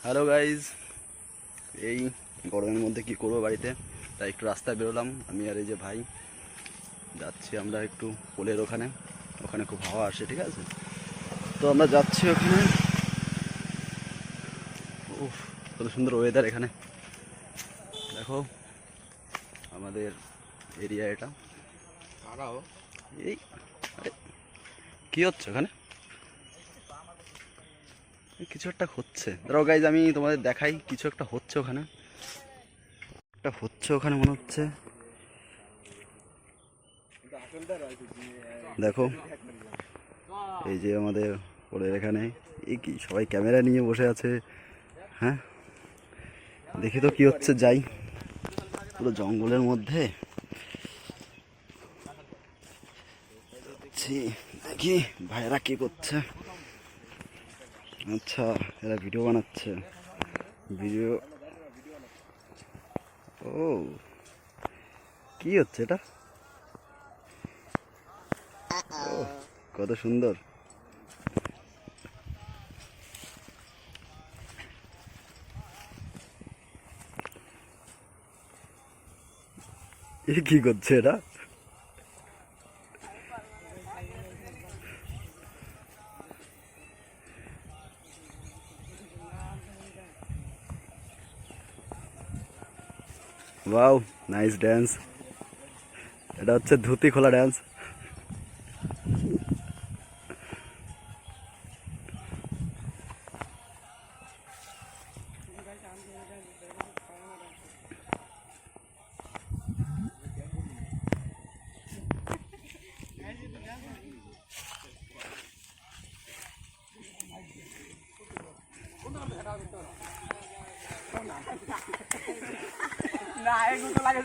Hello guys, এই গরমের মধ্যে কি করবো বাড়িতে, তাই একটু রাস্তায় বেরোলাম আমি আর এই যে ভাই। যাচ্ছি আমরা একটু পোলের ওখানে, ওখানে খুব হাওয়া আসে, ঠিক আছে? তো আমরা যাচ্ছি ওখানে। উফ, কত সুন্দর ওয়েদার এখানে, দেখো আমাদের এরিয়া এটা। এই আরে কী হচ্ছে ওখানে? কিছু একটা হচ্ছে, ধরো গাইজ আমি তোমাদের দেখাই, কিছু একটা হচ্ছে ওখানে, একটা হচ্ছে ওখানে মনে হচ্ছে। দেখো এই যে আমাদের ওদের এখানে এই কি সবাই ক্যামেরা নিয়ে বসে আছে। হ্যাঁ, দেখি তো কি হচ্ছে, যাই পুরো জঙ্গলের মধ্যে দেখি ভাইয়েরা কি করছে। আচ্ছা, এরা ভিডিও বানাচ্ছে, ভিডিও। ও কি হচ্ছে এটা? ও কত সুন্দর। এ কি করছে এটা? Wow, nice dance. এটা হচ্ছে ধুতি খোলা ড্যান্স। না, এগুলো লাগে